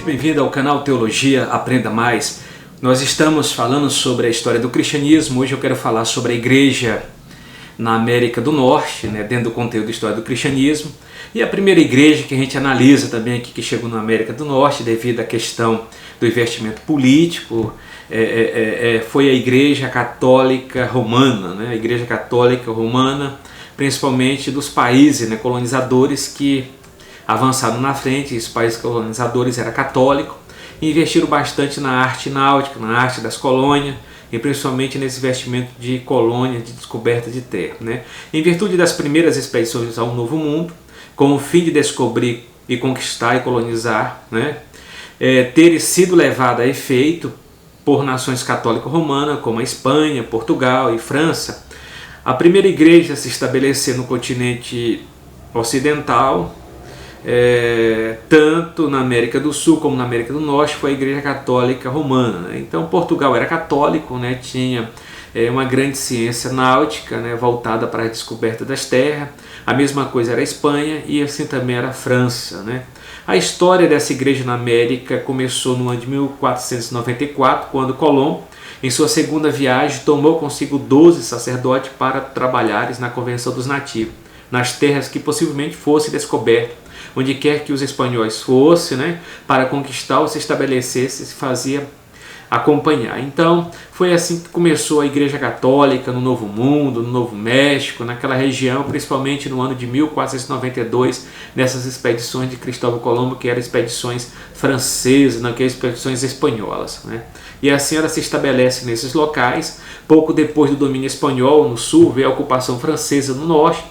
Seja bem-vindo ao canal Teologia Aprenda Mais. Nós estamos falando sobre a história do cristianismo. Hoje eu quero falar sobre a igreja na América do Norte, dentro do conteúdo da história do cristianismo. E a primeira igreja que a gente analisa também aqui, que chegou na América do Norte, devido à questão do investimento político, foi a Igreja Católica Romana, a Igreja Católica Romana, principalmente dos países colonizadores que avançaram na frente. Os países colonizadores eram católicos e investiram bastante na arte náutica, na arte das colônias, e principalmente nesse investimento de colônia, de descoberta de terra. Em virtude das primeiras expedições ao Novo Mundo, com o fim de descobrir e conquistar e colonizar, ter sido levada a efeito por nações católico-romanas como a Espanha, Portugal e França, a primeira igreja a se estabelecer no continente ocidental, tanto na América do Sul como na América do Norte, foi a Igreja Católica Romana. Então Portugal era católico, tinha uma grande ciência náutica, voltada para a descoberta das terras. A mesma coisa era a Espanha e assim também era a França. A história dessa igreja na América começou no ano de 1494, quando Colombo, em sua segunda viagem, tomou consigo 12 sacerdotes para trabalhares na convenção dos nativos, nas terras que possivelmente fossem descobertas. Onde quer que os espanhóis fossem, para conquistar ou se estabelecesse, se fazia acompanhar. Então, foi assim que começou a Igreja Católica no Novo Mundo, no Novo México, naquela região, principalmente no ano de 1492, nessas expedições de Cristóvão Colombo, que eram expedições francesas, não que eram expedições espanholas. E assim ela se estabelece nesses locais. Pouco depois do domínio espanhol no sul, veio a ocupação francesa no norte,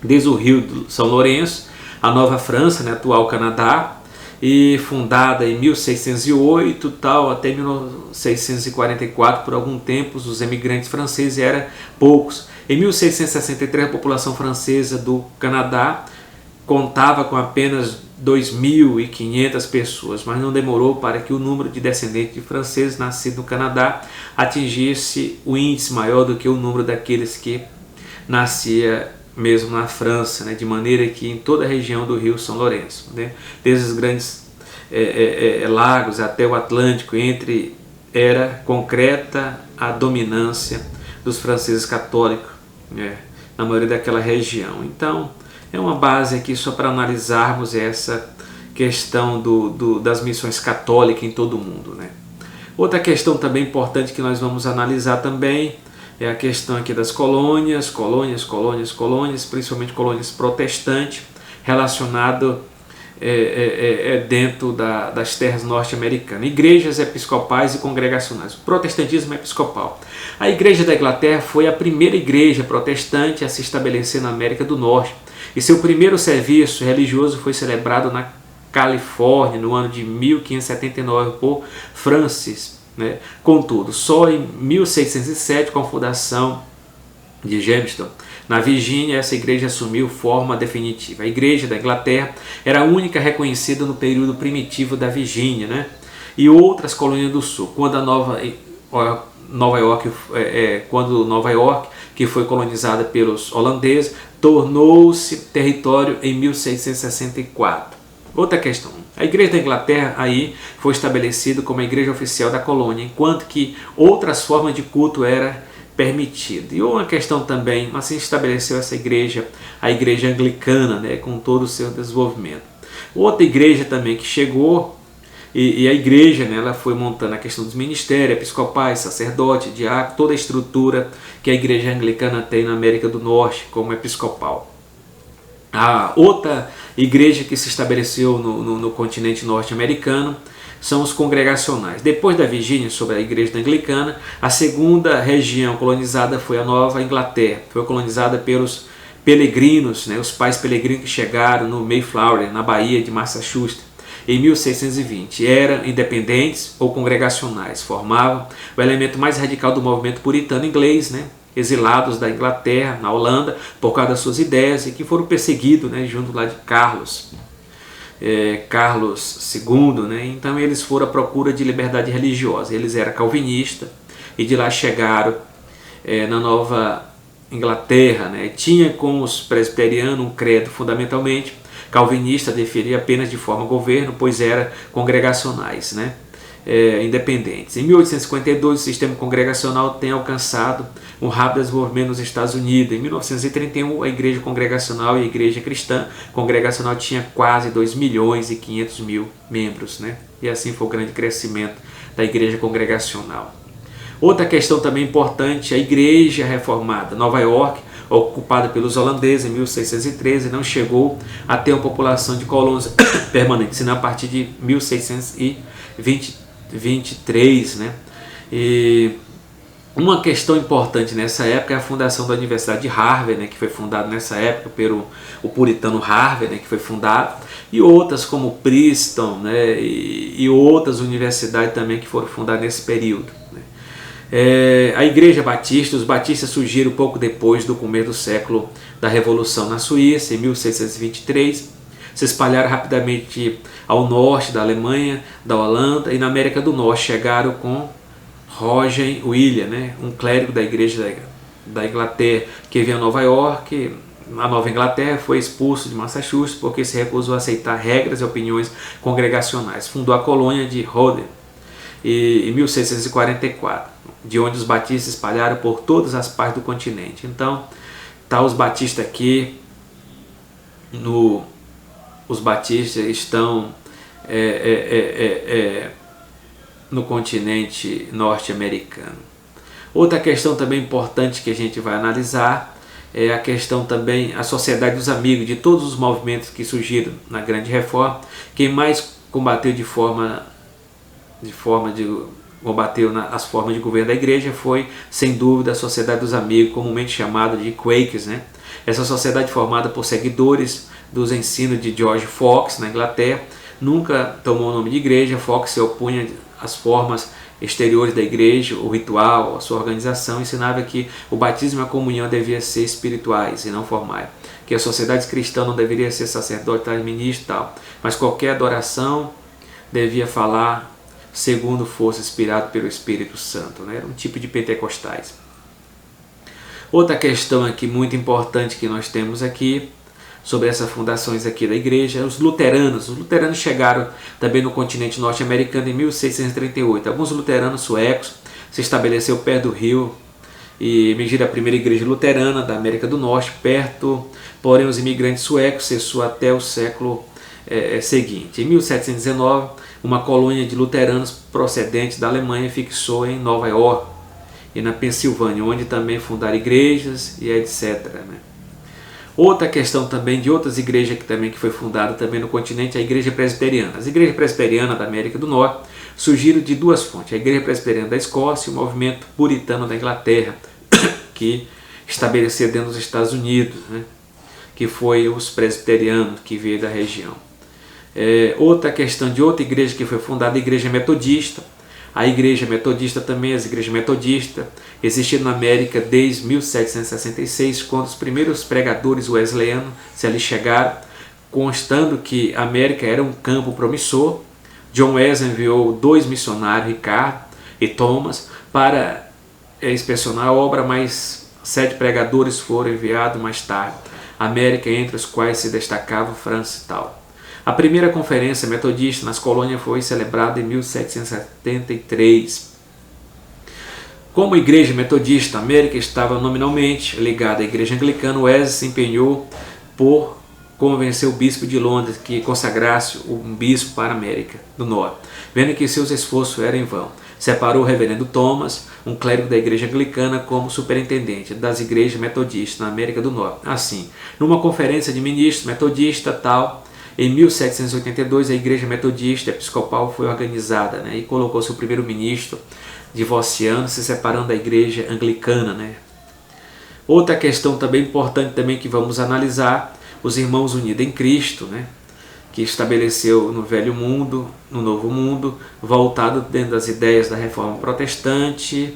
desde o Rio do São Lourenço, a Nova França, atual Canadá, e fundada em 1608 até 1644, por algum tempo os emigrantes franceses eram poucos. Em 1663 a população francesa do Canadá contava com apenas 2.500 pessoas, mas não demorou para que o número de descendentes de franceses nascidos no Canadá atingisse o índice maior do que o número daqueles que nascia mesmo na França, de maneira que em toda a região do Rio São Lourenço, desde os grandes lagos até o Atlântico, era concreta a dominância dos franceses católicos, na maioria daquela região. Então, é uma base aqui só para analisarmos essa questão das missões católicas em todo o mundo. Outra questão também importante que nós vamos analisar também é a questão aqui das colônias, principalmente colônias protestantes, relacionado dentro das terras norte-americanas. Igrejas episcopais e congregacionais. O protestantismo episcopal. A Igreja da Inglaterra foi a primeira igreja protestante a se estabelecer na América do Norte, e seu primeiro serviço religioso foi celebrado na Califórnia no ano de 1579 por Francis. Contudo, só em 1607, com a fundação de Jamestown, na Virgínia, essa igreja assumiu forma definitiva. A Igreja da Inglaterra era a única reconhecida no período primitivo da Virgínia, e outras colônias do sul, quando Nova York, que foi colonizada pelos holandeses, tornou-se território em 1664. Outra questão, a Igreja da Inglaterra aí foi estabelecida como a igreja oficial da colônia, enquanto que outras formas de culto eram permitidas. E uma questão também, assim estabeleceu essa igreja, a Igreja Anglicana, com todo o seu desenvolvimento. Outra igreja também que chegou, e a igreja ela foi montando a questão dos ministérios episcopais, sacerdote, diácono, toda a estrutura que a Igreja Anglicana tem na América do Norte como episcopal. A outra igreja que se estabeleceu no continente norte-americano são os congregacionais. Depois da Virgínia, sobre a Igreja Anglicana, a segunda região colonizada foi a Nova Inglaterra. Foi colonizada pelos peregrinos, os pais peregrinos que chegaram no Mayflower, na Baía de Massachusetts, em 1620. Eram independentes ou congregacionais, formavam o elemento mais radical do movimento puritano inglês, exilados da Inglaterra, na Holanda, por causa das suas ideias, e que foram perseguidos, junto lá de Carlos II, então eles foram à procura de liberdade religiosa. Eles eram calvinistas e de lá chegaram na Nova Inglaterra, tinha com os presbiterianos um credo fundamentalmente calvinista deferia apenas de forma governo, pois eram congregacionais, né? Independentes. Em 1852, o sistema congregacional tem alcançado um rápido desenvolvimento nos Estados Unidos. Em 1931, a igreja congregacional e a igreja cristã congregacional tinha quase 2.500.000 membros, né? E assim foi o grande crescimento da igreja congregacional. Outra questão também importante, a igreja reformada. Nova York, ocupada pelos holandeses em 1613, não chegou a ter uma população de colônias permanentes, senão a partir de 1623, né? E uma questão importante nessa época é a fundação da Universidade de Harvard, né, que foi fundada nessa época pelo o puritano Harvard, né, que foi fundado, e outras como Princeton, né, e outras universidades também que foram fundadas nesse período, né. A Igreja Batista, os batistas surgiram pouco depois do começo do século da Revolução na Suíça, em 1623, se espalharam rapidamente ao norte da Alemanha, da Holanda e na América do Norte. Chegaram com Roger William, né, um clérigo da igreja da Inglaterra que veio a Nova York. A Nova Inglaterra, foi expulso de Massachusetts porque se recusou a aceitar regras e opiniões congregacionais. Fundou a colônia de Rhodes em 1644, de onde os batistas espalharam por todas as partes do continente. Então, tá os batistas aqui, os batistas estão no continente norte-americano. Outra questão também importante que a gente vai analisar é a questão também, a Sociedade dos Amigos, de todos os movimentos que surgiram na Grande Reforma. Quem mais combateu combateu as formas de governo da igreja foi, sem dúvida, a Sociedade dos Amigos, comumente chamada de Quakers, né? Essa sociedade, formada por seguidores dos ensinos de George Fox, na Inglaterra, nunca tomou o nome de igreja. Fox se opunha às formas exteriores da igreja, o ritual, a sua organização. Ensinava que o batismo e a comunhão deviam ser espirituais e não formais, que a sociedade cristã não deveria ser sacerdote, ministro e tal, mas qualquer adoração devia falar segundo fosse inspirado pelo Espírito Santo, né? Era um tipo de pentecostais. Outra questão aqui muito importante que nós temos aqui sobre essas fundações aqui da igreja, os luteranos. Os luteranos chegaram também no continente norte-americano em 1638. Alguns luteranos suecos se estabeleceram perto do rio e mediram a primeira igreja luterana da América do Norte, perto, porém os imigrantes suecos cessou até o século seguinte. Em 1719, uma colônia de luteranos procedentes da Alemanha fixou em Nova York e na Pensilvânia, onde também fundaram igrejas e etc., né? Outra questão também de outras igrejas que foi fundada também no continente é a Igreja Presbiteriana. As igrejas presbiterianas da América do Norte surgiram de duas fontes: a Igreja Presbiteriana da Escócia e o movimento puritano da Inglaterra, que estabeleceu dentro dos Estados Unidos, né? Que foi os presbiterianos que veio da região. Outra questão de outra igreja que foi fundada, a Igreja Metodista. A Igreja Metodista também, as igrejas metodistas existiram na América desde 1766, quando os primeiros pregadores wesleyanos se ali chegaram, constando que a América era um campo promissor. John Wesley enviou 2 missionários, Ricardo e Thomas, para inspecionar a obra, mas 7 pregadores foram enviados mais tarde à América, entre os quais se destacava Francis Tal. A primeira conferência metodista nas colônias foi celebrada em 1773. Como igreja metodista, a América estava nominalmente ligada à igreja anglicana. Wesley se empenhou por convencer o bispo de Londres que consagrasse um bispo para a América do Norte, vendo que seus esforços eram em vão. Separou o reverendo Thomas, um clérigo da igreja anglicana, como superintendente das igrejas metodistas na América do Norte. Assim, numa conferência de ministros metodista tal, em 1782, a Igreja Metodista Episcopal foi organizada, né, e colocou seu primeiro ministro, divorciando, se separando da Igreja Anglicana, né. Outra questão também importante também que vamos analisar, os Irmãos Unidos em Cristo, né, que estabeleceu no Velho Mundo, no Novo Mundo, voltado dentro das ideias da Reforma Protestante,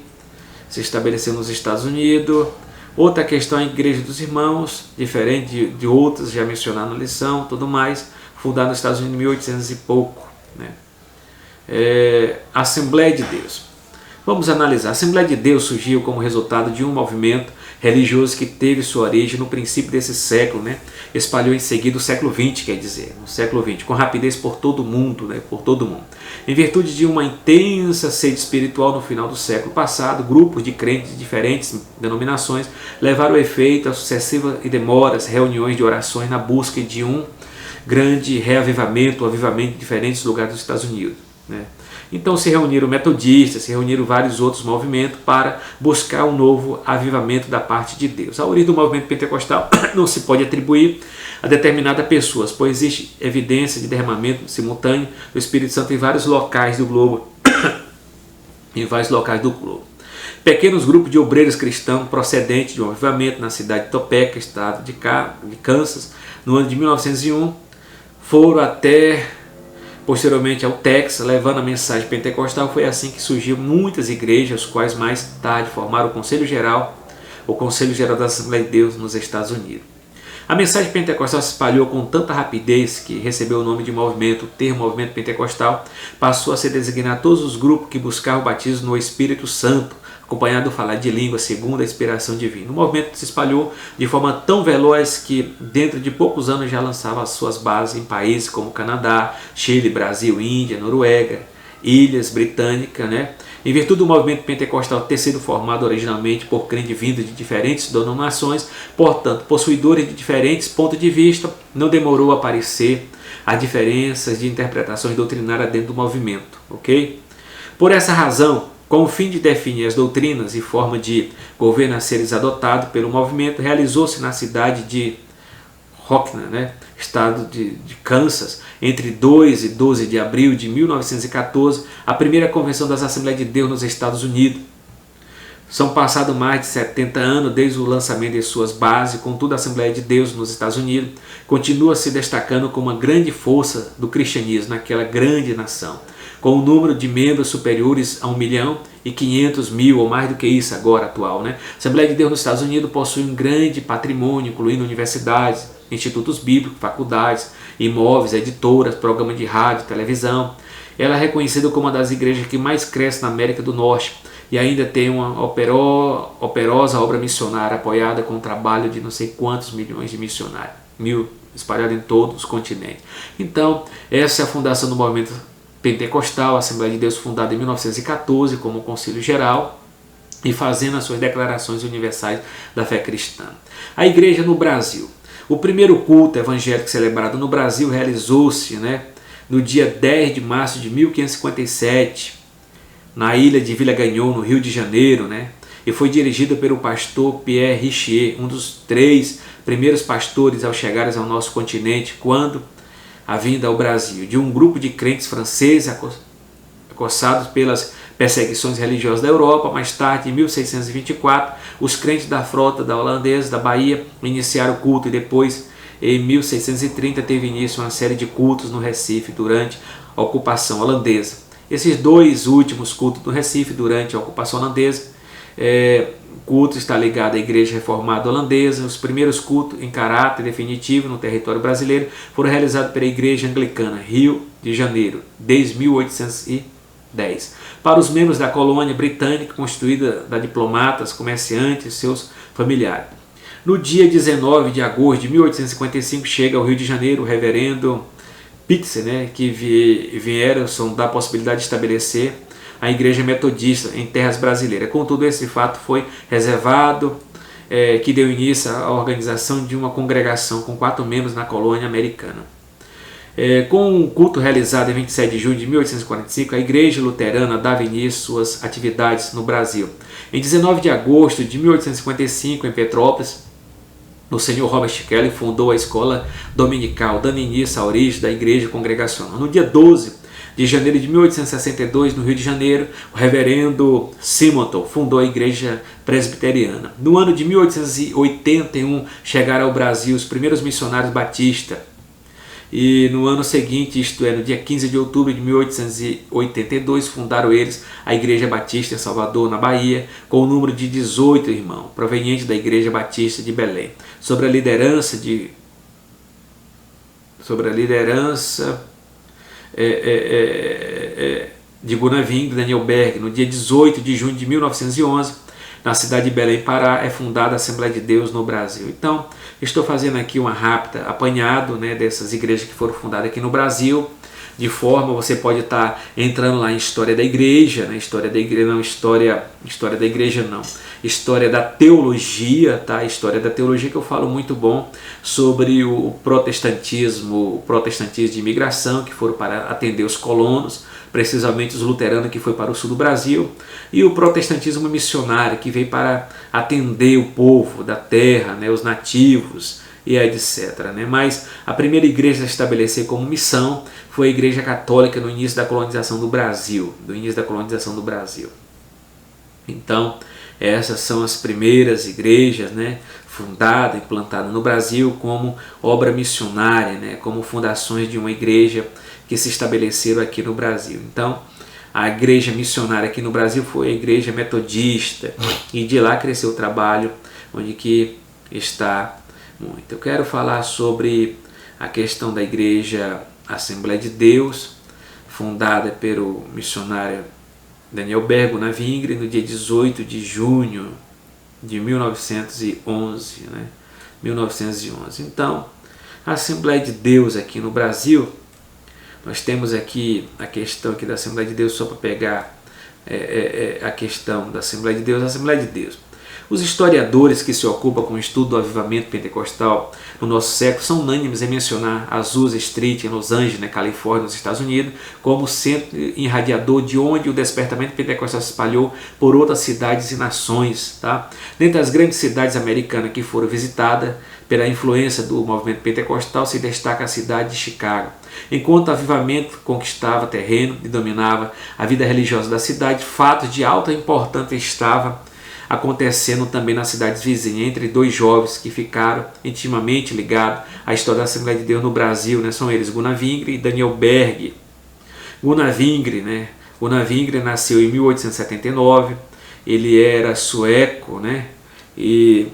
se estabeleceu nos Estados Unidos. Outra questão é a Igreja dos Irmãos, diferente de outras já mencionadas na lição, tudo mais, fundada nos Estados Unidos em 1800 e pouco, né? Assembleia de Deus. Vamos analisar. A Assembleia de Deus surgiu como resultado de um movimento religioso que teve sua origem no princípio desse século, né? Espalhou em seguida o século XX, quer dizer, no século XX, com rapidez por todo o mundo, né? Por todo o mundo. Em virtude de uma intensa sede espiritual no final do século passado, grupos de crentes de diferentes denominações levaram o efeito a sucessivas e demoras reuniões de orações na busca de um grande reavivamento, avivamento em diferentes lugares dos Estados Unidos, né? Então se reuniram metodistas, se reuniram vários outros movimentos para buscar um novo avivamento da parte de Deus. A origem do movimento pentecostal não se pode atribuir a determinadas pessoas, pois existe evidência de derramamento simultâneo do Espírito Santo em vários locais do globo. Pequenos grupos de obreiros cristãos procedentes de um avivamento na cidade de Topeka, estado de Kansas, no ano de 1901, foram até posteriormente ao Texas, levando a mensagem pentecostal. Foi assim que surgiram muitas igrejas, as quais mais tarde formaram o Conselho Geral da Assembleia de Deus nos Estados Unidos. A mensagem pentecostal se espalhou com tanta rapidez que recebeu o nome de movimento. O termo movimento pentecostal passou a se designar todos os grupos que buscavam o batismo no Espírito Santo, acompanhado do falar de língua segundo a inspiração divina. O movimento se espalhou de forma tão veloz que dentro de poucos anos já lançava as suas bases em países como Canadá, Chile, Brasil, Índia, Noruega, Ilhas Britânicas, né? Em virtude do movimento pentecostal ter sido formado originalmente por crentes vindos de diferentes denominações, portanto, possuidores de diferentes pontos de vista, não demorou a aparecer as diferenças de interpretações doutrinárias dentro do movimento, ok? Por essa razão, com o fim de definir as doutrinas e forma de governo a seres adotado pelo movimento, realizou-se na cidade de Rockland, né, estado de Kansas, entre 2 e 12 de abril de 1914, a primeira convenção das Assembleias de Deus nos Estados Unidos. São passados mais de 70 anos desde o lançamento de suas bases, contudo a Assembleia de Deus nos Estados Unidos continua se destacando como uma grande força do cristianismo naquela grande nação, com um número de membros superiores a 1.500.000 ou mais do que isso agora atual, né? A Assembleia de Deus nos Estados Unidos possui um grande patrimônio, incluindo universidades, institutos bíblicos, faculdades, imóveis, editoras, programas de rádio, televisão. Ela é reconhecida como uma das igrejas que mais cresce na América do Norte e ainda tem uma operosa obra missionária apoiada com o trabalho de não sei quantos milhões de missionários, espalhados em todos os continentes. Então, essa é a fundação do movimento pentecostal, a Assembleia de Deus fundada em 1914 como Conselho Geral e fazendo as suas declarações universais da fé cristã. A igreja no Brasil. O primeiro culto evangélico celebrado no Brasil realizou-se, né, no dia 10 de março de 1557, na ilha de Vila Gagnon, no Rio de Janeiro, né, e foi dirigido pelo pastor Pierre Richier, um dos 3 primeiros pastores ao chegarem ao nosso continente quando a vinda ao Brasil, de um grupo de crentes franceses acossados pelas perseguições religiosas da Europa. Mais tarde, em 1624, os crentes da frota da holandesa da Bahia iniciaram o culto e depois, em 1630, teve início uma série de cultos no Recife durante a ocupação holandesa. Esses 2 últimos cultos do Recife durante a ocupação holandesa, o culto está ligado à Igreja Reformada Holandesa. Os primeiros cultos em caráter definitivo no território brasileiro foram realizados pela Igreja Anglicana, Rio de Janeiro, desde 1810. Para os membros da colônia britânica, constituída de diplomatas, comerciantes e seus familiares. No dia 19 de agosto de 1855, chega ao Rio de Janeiro o reverendo Pitzer, né, que vieram sondar a possibilidade de estabelecer a igreja metodista em terras brasileiras. Contudo, esse fato foi reservado, que deu início à organização de uma congregação com 4 membros na colônia americana. Com o culto realizado em 27 de junho de 1845, a Igreja Luterana dava início às suas atividades no Brasil. Em 19 de agosto de 1855, em Petrópolis, o Sr. Robert Kelly fundou a escola dominical, dando início à origem da igreja congregacional. No dia 12 de janeiro de 1862, no Rio de Janeiro, o reverendo Simonton fundou a igreja presbiteriana. No ano de 1881, chegaram ao Brasil os primeiros missionários batistas. E no ano seguinte, isto é, no dia 15 de outubro de 1882, fundaram eles a Igreja Batista em Salvador, na Bahia, com o número de 18 irmãos, provenientes da Igreja Batista de Belém, sob a liderança de Gunaving Daniel Berg. No dia 18 de junho de 1911, na cidade de Belém, Pará, é fundada a Assembleia de Deus no Brasil. Então, estou fazendo aqui uma rápida apanhado, né, dessas igrejas que foram fundadas aqui no Brasil, de forma você pode estar entrando lá em história da igreja, né? História da teologia, tá? História da teologia, que eu falo muito bom sobre o protestantismo de imigração, que foram para atender os colonos, precisamente os luteranos, que foi para o sul do Brasil, e o protestantismo missionário, que veio para atender o povo da terra, né? Os nativos e etc. Né? Mas a primeira igreja a estabelecer como missão foi a Igreja Católica no início da colonização do Brasil. Então, essas são as primeiras igrejas, né, fundadas e plantadas no Brasil como obra missionária, né, como fundações de uma igreja que se estabeleceram aqui no Brasil. Então, a igreja missionária aqui no Brasil foi a Igreja Metodista, e de lá cresceu o trabalho onde que está muito. Eu quero falar sobre a questão da Igreja Assembleia de Deus, fundada pelo missionário Daniel Berg Gunavingre no dia 18 de junho de 1911. Né? 1911. Então, a Assembleia de Deus aqui no Brasil, nós temos aqui a questão aqui da Assembleia de Deus, só para pegar a questão da Assembleia de Deus. A Assembleia de Deus. Os historiadores que se ocupam com o estudo do avivamento pentecostal no nosso século são unânimes em mencionar Azusa Street, em Los Angeles, na Califórnia, nos Estados Unidos, como centro irradiador de onde o despertamento pentecostal se espalhou por outras cidades e nações. Tá? Dentre as grandes cidades americanas que foram visitadas pela influência do movimento pentecostal, se destaca a cidade de Chicago. Enquanto o avivamento conquistava terreno e dominava a vida religiosa da cidade, fatos de alta importância estavam acontecendo também nas cidades vizinhas, entre dois jovens que ficaram intimamente ligados à história da Assembleia de Deus no Brasil, né? São eles Gunavingre e Daniel Berg. Gunavingre nasceu em 1879, ele era sueco, né? E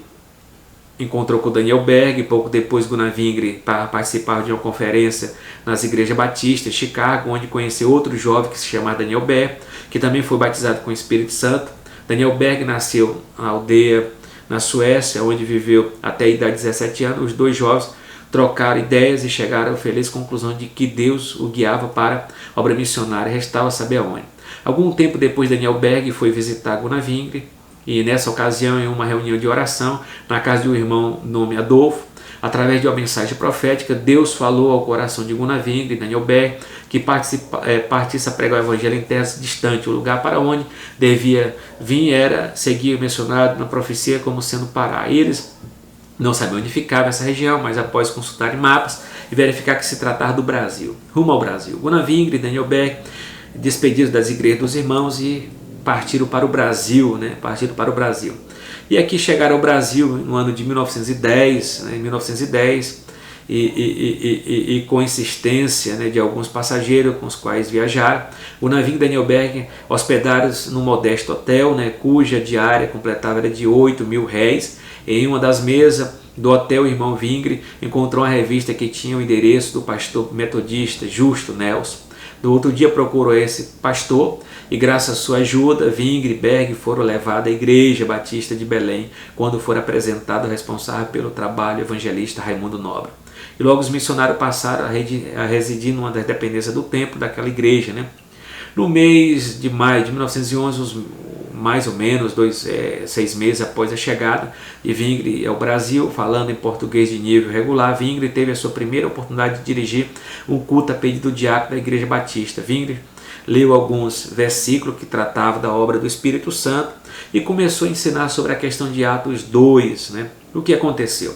encontrou com Daniel Berg. Pouco depois, Gunavingre participava de uma conferência nas igrejas batistas de Chicago, onde conheceu outro jovem que se chamava Daniel Berg, que também foi batizado com o Espírito Santo. Daniel Berg nasceu na aldeia na Suécia, onde viveu até a idade de 17 anos. Os dois jovens trocaram ideias e chegaram à feliz conclusão de que Deus o guiava para a obra missionária, restava saber aonde. Algum tempo depois, Daniel Berg foi visitar Gunavingre, e nessa ocasião, em uma reunião de oração na casa de um irmão nome Adolfo, através de uma mensagem profética, Deus falou ao coração de Gunavingre e Daniel Berg que partisse a pregar o evangelho em terras distantes. O lugar para onde devia vir era seguir mencionado na profecia como sendo Pará. Eles não sabiam onde ficava essa região, mas após consultarem mapas e verificar que se tratava do Brasil, rumo ao Brasil, Gunavingre e Daniel Berg despedidos das igrejas dos irmãos e partiram para o Brasil, né? E aqui chegaram ao Brasil no ano de 1910, né? E com insistência, né, de alguns passageiros com os quais viajaram, o navio Daniel Berg hospedaram-se num modesto hotel, né, cuja diária completava era de 8.000 réis. Em uma das mesas do hotel, o irmão Vingre encontrou uma revista que tinha o endereço do pastor metodista Justo Nelson. No outro dia procurou esse pastor e, graças à sua ajuda, Vingre e Berg foram levados à Igreja Batista de Belém, quando for apresentado o responsável pelo trabalho evangelista Raimundo Nobre. E logo os missionários passaram a residir numa das dependências do templo daquela igreja. Né? No mês de maio de 1911, mais ou menos 6 meses após a chegada de Vingre ao Brasil, falando em português de nível regular, Vingre teve a sua primeira oportunidade de dirigir um culto a pedido do diácono da Igreja Batista. Vingre leu alguns versículos que tratavam da obra do Espírito Santo e começou a ensinar sobre a questão de Atos 2. Né? O que aconteceu?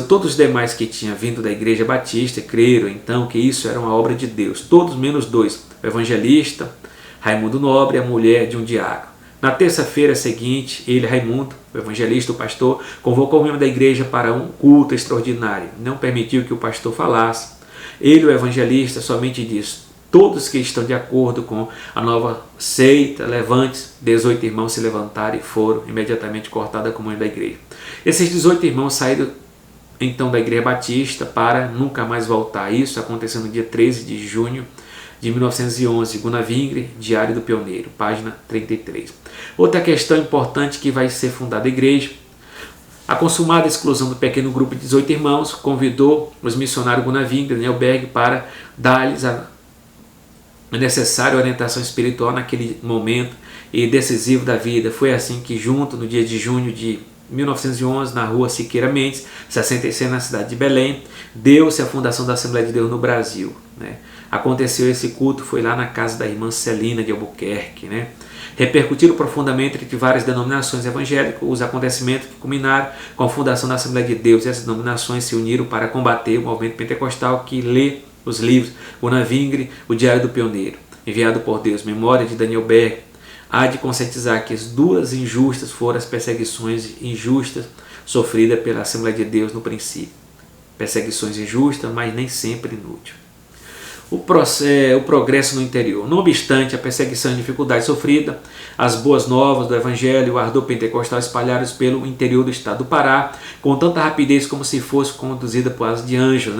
Todos os demais que tinham vindo da Igreja Batista creram então que isso era uma obra de Deus, todos menos 2, o evangelista Raimundo Nobre e a mulher de um diácono. Na terça-feira seguinte, ele, Raimundo, o evangelista, o pastor, convocou o membro da igreja para um culto extraordinário. Não permitiu que o pastor falasse. Ele, o evangelista, somente disse: todos que estão de acordo com a nova seita, levante-se. 18 irmãos se levantaram e foram imediatamente cortados da comunhão da igreja. Esses 18 irmãos saíram então da Igreja Batista para nunca mais voltar. Isso aconteceu no dia 13 de junho de 1911, Gunnar Vingre, Diário do Pioneiro, página 33. Outra questão importante que vai ser fundada a igreja. A consumada exclusão do pequeno grupo de 18 irmãos convidou os missionários Gunnar Vingre e Daniel Berg para dar-lhes a necessária orientação espiritual naquele momento e decisivo da vida. Foi assim que, junto, no dia de junho de 1911, na rua Siqueira Mendes, 66, na cidade de Belém, deu-se a fundação da Assembleia de Deus no Brasil. Aconteceu esse culto, foi lá na casa da irmã Celina de Albuquerque. Repercutiram profundamente entre várias denominações evangélicas os acontecimentos que culminaram com a fundação da Assembleia de Deus. Essas denominações se uniram para combater o movimento pentecostal que lê os livros Gunnar Vingre, o Diário do Pioneiro, enviado por Deus, Memória de Daniel Berg. Há de conscientizar que as duras e injustas foram as perseguições injustas sofridas pela Assembleia de Deus no princípio. Perseguições injustas, mas nem sempre inúteis. O progresso no interior. Não obstante a perseguição e dificuldade sofrida, as boas novas do Evangelho e o ardor pentecostal espalharam-se pelo interior do estado do Pará com tanta rapidez como se fosse conduzida por asas de anjo.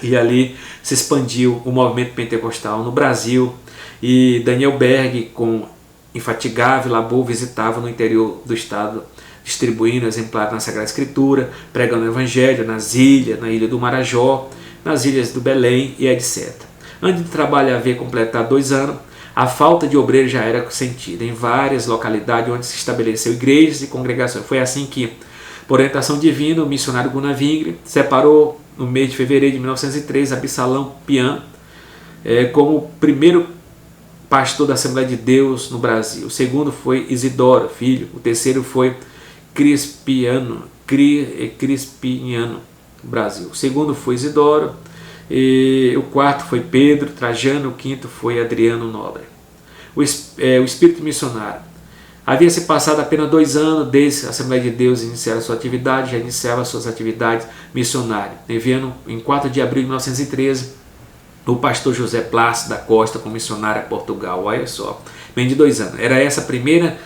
E ali se expandiu o movimento pentecostal no Brasil, e Daniel Berg, com infatigável labor, visitava no interior do estado, distribuindo exemplares na Sagrada Escritura, pregando o Evangelho nas ilhas, na ilha do Marajó, nas ilhas do Belém e etc. Antes do trabalho haver completado 2 anos, a falta de obreiros já era sentida em várias localidades onde se estabeleceu igrejas e congregações. Foi assim que, por orientação divina, o missionário Gunnar Vingre separou, no mês de fevereiro de 1903, Absalão Pian como o primeiro pastor da Assembleia de Deus no Brasil. O segundo foi Isidoro, filho. O terceiro foi Crispiniano, Brasil. O segundo foi Isidoro. E o quarto foi Pedro Trajano, o quinto foi Adriano Nobre. O espírito missionário. Havia se passado apenas 2 anos desde a Assembleia de Deus iniciar sua atividade, já iniciava suas atividades missionárias, enviando em 4 de abril de 1913 o pastor José Plácido da Costa como missionário a Portugal. Olha só, menos de 2 anos. Era essa a primeira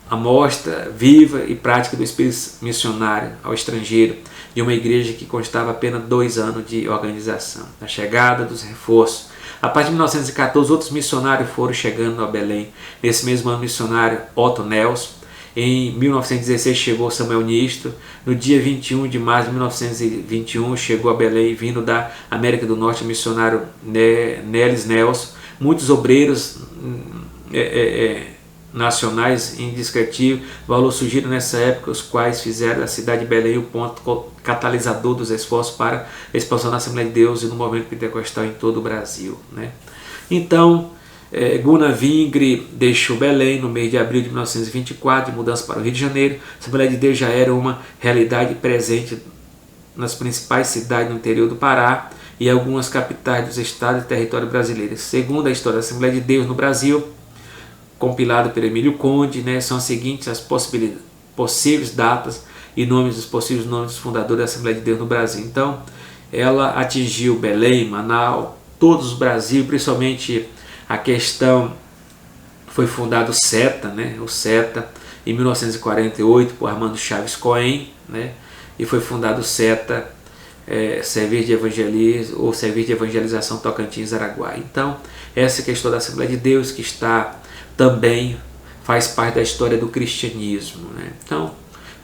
amostra viva e prática do espírito missionário ao estrangeiro de uma igreja que constava apenas 2 anos de organização. A chegada dos reforços. A partir de 1914, outros missionários foram chegando a Belém. Nesse mesmo ano, o missionário Otto Nelson. Em 1916 chegou Samuel Nisto. No dia 21 de março de 1921 chegou a Belém, vindo da América do Norte, o missionário Nelis Nelson. Muitos obreiros nacionais indescritíveis valor surgiram nessa época, os quais fizeram da cidade de Belém o ponto catalisador dos esforços para a expansão da Assembleia de Deus e no movimento pentecostal em todo o Brasil. Então, Gunnar Vingre deixou Belém no mês de abril de 1924, de mudança para o Rio de Janeiro. A Assembleia de Deus já era uma realidade presente nas principais cidades do interior do Pará e algumas capitais dos estados e território brasileiros. Segundo a história da Assembleia de Deus no Brasil, compilado pelo Emílio Conde, são as seguintes as possíveis datas e nomes dos possíveis nomes dos fundadores da Assembleia de Deus no Brasil. Então, ela atingiu Belém, Manaus, todos os Brasil, principalmente a questão foi fundado o SETA, o SETA em 1948 por Armando Chaves Cohen, e foi fundado o SETA, Serviço de Evangelismo ou Serviço de Evangelização Tocantins Araguaia. Então, essa questão da Assembleia de Deus que está também faz parte da história do cristianismo. Então,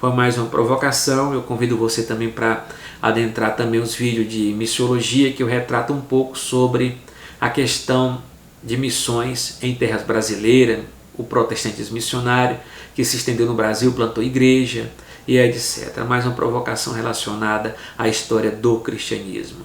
foi mais uma provocação. Eu convido você também para adentrar também os vídeos de missiologia, que eu retrato um pouco sobre a questão de missões em terras brasileiras, o protestantismo missionário, que se estendeu no Brasil, plantou igreja e etc. Mais uma provocação relacionada à história do cristianismo.